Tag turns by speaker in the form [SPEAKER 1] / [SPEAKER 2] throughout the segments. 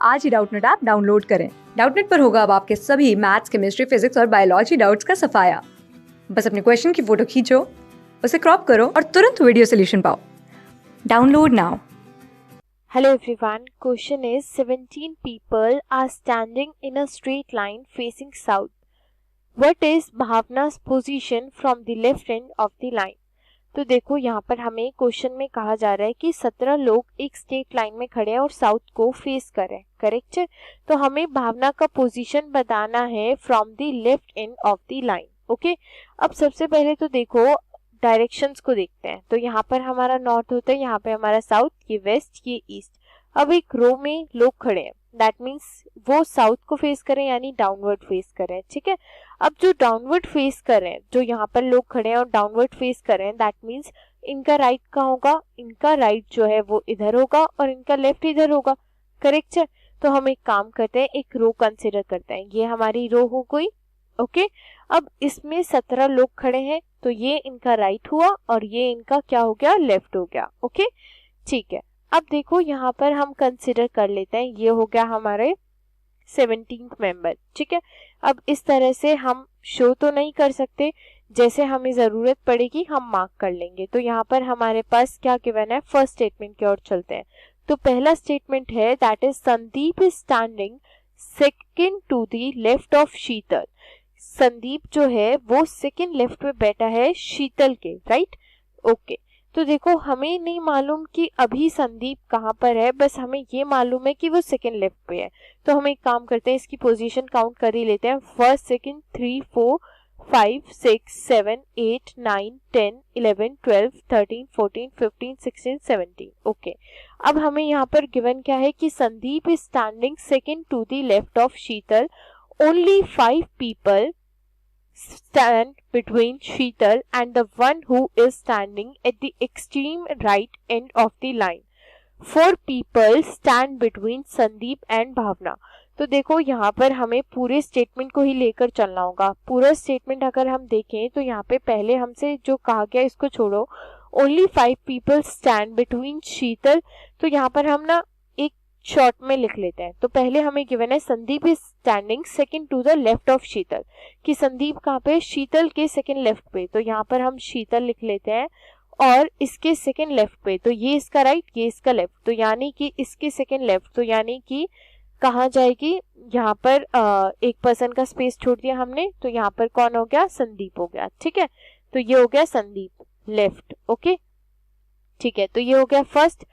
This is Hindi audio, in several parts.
[SPEAKER 1] आज ही डाउटनेट ऐप डाउनलोड करें। डाउटनेट पर होगा अब आपके सभी मैथ्स, केमिस्ट्री, फिजिक्स और बायोलॉजी डाउट्स का सफाया। बस अपने क्वेश्चन की फोटो खींचो, उसे क्रॉप करो और तुरंत वीडियो सॉल्यूशन पाओ। Download now.
[SPEAKER 2] Hello everyone, question is 17 people are standing in a straight line facing south. What is Bhavna's position from the left end of the line? तो देखो यहाँ पर हमें क्वेश्चन में कहा जा रहा है कि 17 लोग एक स्ट्रेट लाइन में खड़े हैं और साउथ को फेस कर रहे हैं, करेक्ट है। तो हमें भावना का पोजीशन बताना है from the left end of the line. Okay, अब सबसे पहले तो देखो डायरेक्शंस को देखते हैं। तो यहाँ पर हमारा नॉर्थ होता है, यहाँ पे हमारा साउथ, ये वेस्ट, ये ईस्ट। अब एक रो में लोग खड़े हैं, दैट मीन्स वो साउथ को फेस करें यानी डाउनवर्ड फेस कर रहे हैं, ठीक है। अब जो डाउनवर्ड फेस कर रहे हैं, जो यहाँ पर लोग खड़े हैं और डाउनवर्ड फेस कर रहे हैं, दैट मीन्स इनका राइट कहाँ होगा? इनका राइट जो है वो इधर होगा और इनका लेफ्ट इधर होगा, करेक्ट है। तो हम एक काम करते हैं, एक रो कंसिडर करते हैं। ये हमारी रो हो गई, ओके। अब इसमें 17 लोग खड़े हैं, तो ये इनका राइट हुआ और ये इनका क्या हो गया? लेफ्ट हो गया, ओके, ठीक है। अब देखो यहाँ पर हम कंसिडर कर लेते हैं, ये हो गया हमारे 17th मेंबर, ठीक है। अब इस तरह से हम शो तो नहीं कर सकते, जैसे हमें जरूरत पड़ेगी हम मार्क कर लेंगे। तो यहाँ पर हमारे पास क्या गिवन है? फर्स्ट स्टेटमेंट की ओर चलते हैं। तो पहला स्टेटमेंट है that is Sandeep is standing second to the left of Sheetal. Sandeep जो है वो सेकंड लेफ्ट पे बैठा है शीतल के, राइट, ओके। तो देखो हमें नहीं मालूम कि अभी संदीप कहाँ पर है, बस हमें ये मालूम है कि वो सेकंड लेफ्ट पे है। तो हम एक काम करते हैं, इसकी पोजीशन काउंट कर ही लेते हैं। First, second, 3, 4, 5, 6, 7, 8, 9, 10, 11, 12, 13, 14, 15, 16, 17, okay. अब हमें यहाँ पर गिवन क्या है कि Sandeep is standing second to the left of Sheetal. Only 5 people stand between Sheetal and the one who is standing at the extreme right end of the line. 4 people stand between Sandeep and Bhavna. तो देखो यहाँ पर हमें पूरे स्टेटमेंट को ही लेकर चलना होगा। पूरा स्टेटमेंट अगर हम देखें तो यहाँ पे पहले हमसे जो कहा गया इसको छोड़ो, ओनली 5 people stand between शीतल। तो यहाँ पर हम ना शॉर्ट में लिख लेते हैं। तो पहले हमें गिवन है Sandeep is standing second to the left of Sheetal, कि संदीप कहाँ पे? शीतल के सेकंड लेफ्ट पे। तो यहाँ पर हम शीतल लिख लेते हैं और इसके सेकंड लेफ्ट पे, तो ये इसका राइट, ये इसका लेफ्ट, तो यानी कि इसके सेकंड लेफ्ट, तो यानी कि कहाँ जाएगी? यहाँ पर एक पर्सन का स्पेस छोड़ दिया हमने, तो यहाँ पर कौन हो गया? संदीप हो गया, ठीक है। तो ये हो गया संदीप लेफ्ट, ओके, ठीक है। तो ये हो गया फर्स्ट।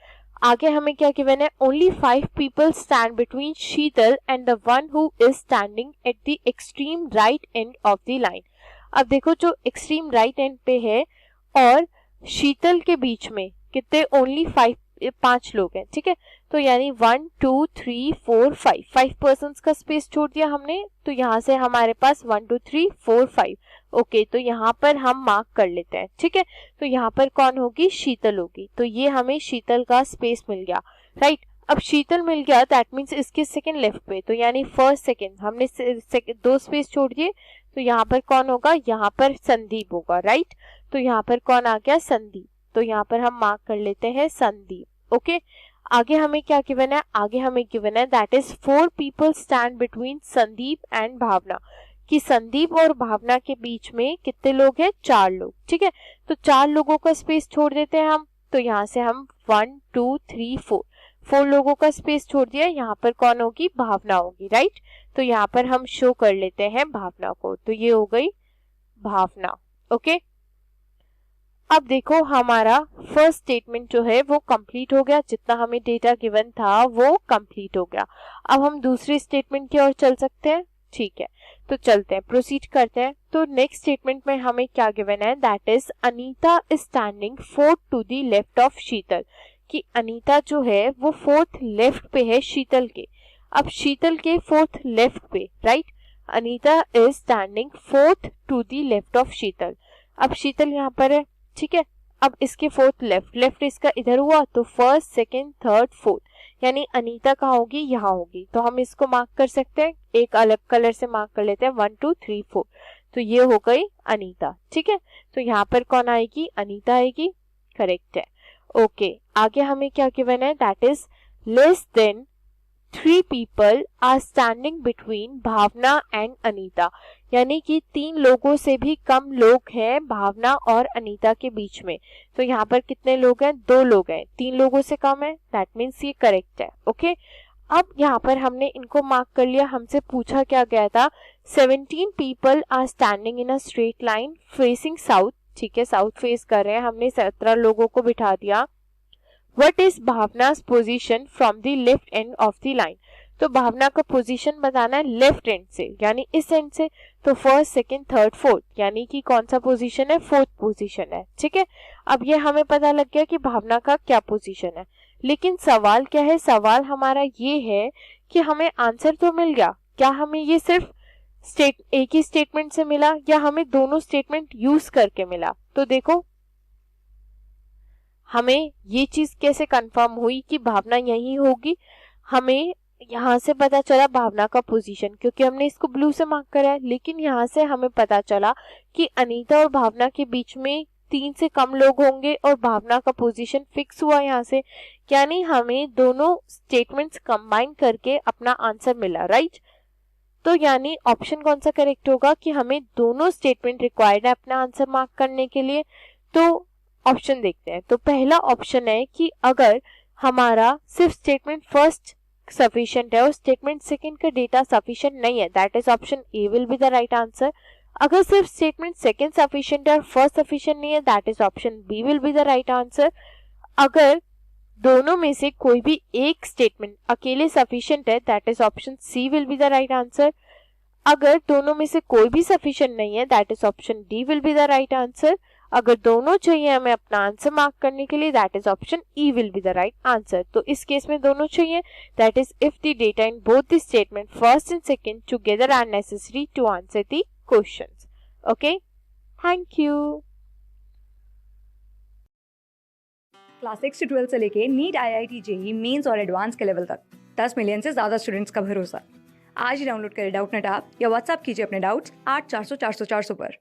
[SPEAKER 2] आगे हमें क्या गिवन है? Only 5 people stand between Sheetal and the one who is standing at the extreme right end of the line. अब देखो जो एक्सट्रीम राइट एंड पे है और शीतल के बीच में कितने? ओनली 5 लोग हैं, ठीक है। तो यानी 1, 2, 3, 4, 5 पर्सन्स का स्पेस छोड़ दिया हमने। तो यहाँ से हमारे पास 1, 2, 3, 4, 5, ओके। तो यहाँ पर हम मार्क कर लेते हैं, ठीक है। तो यहाँ पर कौन होगी? शीतल होगी। तो ये हमें शीतल का स्पेस मिल गया, राइट। अब शीतल मिल गया, दैट मीन्स इसके सेकंड लेफ्ट पे, तो यानी फर्स्ट सेकंड हमने 2 स्पेस छोड़ दिए। तो यहाँ पर कौन होगा? यहाँ पर संदीप होगा, राइट। तो यहाँ पर कौन आ गया? संदीप। तो यहाँ पर हम मार्क कर लेते हैं संदीप, ओके। आगे हमें क्या गिवन है? आगे हमें गिवन है that is 4 people stand between Sandeep and Bhavna, कि संदीप और भावना के बीच में कितने लोग हैं? 4 लोग, ठीक है। तो 4 लोगों का स्पेस छोड़ देते हैं हम। तो यहाँ से हम 1, 2, 3, 4 लोगों का स्पेस छोड़ दिया। यहाँ पर कौन होगी? भावना होगी, राइट। तो यहाँ पर हम शो कर लेते हैं भावना को। तो ये हो गई भावना, ओके। अब देखो हमारा फर्स्ट स्टेटमेंट जो है वो कंप्लीट हो गया, जितना हमें डेटा गिवन था वो कंप्लीट हो गया। अब हम दूसरी स्टेटमेंट की ओर चल सकते हैं, ठीक है। तो चलते हैं, प्रोसीड करते हैं। तो नेक्स्ट स्टेटमेंट में हमें क्या गिवन है? That is Anita is standing 4th to the left of Sheetal, कि अनीता जो है वो 4th लेफ्ट पे है शीतल के। अब शीतल के 4th लेफ्ट पे, right, Anita is standing 4th to the left of Sheetal. अब शीतल यहाँ पर है, ठीक है। अब इसके 4th लेफ्ट इसका इधर हुआ, तो फर्स्ट, सेकंड, थर्ड, 4th, यानी अनीता कहाँ होगी? यहाँ होगी। तो हम इसको मार्क कर सकते हैं, एक अलग कलर से मार्क कर लेते हैं, 1, 2, 3, 4। तो ये हो गई अनीता, ठीक है। तो यहाँ पर कौन आएगी? अनीता आएगी, करेक्ट है, ओके। आगे हमें क्या गिवन है? That is less than 3 people are standing between Bhavna and Anita, यानी कि 3 लोगों से भी कम लोग हैं भावना और अनीता के बीच में। तो यहाँ पर कितने लोग हैं? 2 लोग हैं। 3 लोगों से कम है, दैट मीन्स ये करेक्ट है। ओके, अब यहाँ पर हमने इनको मार्क कर लिया। हमसे पूछा क्या गया था? 17 people are standing in a straight line facing south, ठीक है, साउथ फेस कर रहे हैं। हमने 17 लोगों को बिठा दिया। What is भावना's position from the left end of the line? तो भावना का पोजीशन बताना है लेफ्ट एंड से, यानी इस एंड से। तो फर्स्ट, सेकंड, थर्ड, फोर्थ, यानी कि कौन सा पोजीशन है? फोर्थ पोजीशन है। ठीक है, अब ये हमें पता लग गया कि भावना का क्या पोजीशन है। लेकिन सवाल क्या है? सवाल हमारा ये है कि हमें आंसर तो मिल गया, क्या हमें ये सिर्फ एक ही स्टेटमेंट से मिला या हमें दोनों स्टेटमेंट यूज करके मिला? तो देखो, हमें ये चीज कैसे कंफर्म हुई कि भावना यही होगी? हमें यहाँ से पता चला भावना का पोजीशन, क्योंकि हमने इसको ब्लू से मार्क करा है। लेकिन यहाँ से हमें पता चला कि अनीता और भावना के बीच में 3 से कम लोग होंगे और भावना का पोजीशन फिक्स हुआ यहाँ से, यानी हमें दोनों स्टेटमेंट्स कंबाइन करके अपना आंसर मिला, राइट? तो यानी ऑप्शन कौन सा करेक्ट होगा कि हमें दोनों स्टेटमेंट रिक्वायर्ड है अपना आंसर मार्क करने के लिए? तो ऑप्शन देखते हैं। तो पहला ऑप्शन है कि अगर हमारा सिर्फ स्टेटमेंट फर्स्ट सफिशिएंट है और स्टेटमेंट सेकंड का डेटा सफिशिएंट नहीं है, that is option A will be the right answer. अगर सिर्फ स्टेटमेंट सेकंड सफिशिएंट है और फर्स्ट सफिशिएंट नहीं है, that is option B will be the right answer. अगर दोनों में से कोई भी एक स्टेटमेंट अकेले सफिशिएंट है, that is option C will be the right answer. अगर दोनों में से कोई भी सफिशिएंट नहीं है, that is option D will be the right answer. अगर दोनों चाहिए हमें अपना आंसर मार्क करने के लिए, that is option E will be the right answer. तो इस केस में दोनों चाहिए, that is if the data in both the statement first and second together are necessary to answer the questions. Okay, thank you.
[SPEAKER 1] Class 6 से 12 से लेके नीट, IIT, JEE मेंस और एडवांस के लेवल तक 10 मिलियन से ज़्यादा स्टूडेंट्स का भरोसा। आज ही डाउनलोड करें डाउटनेट ऐप या व्हाट्सएप कीजिए अपने डाउट्स 8400 400 400 पर।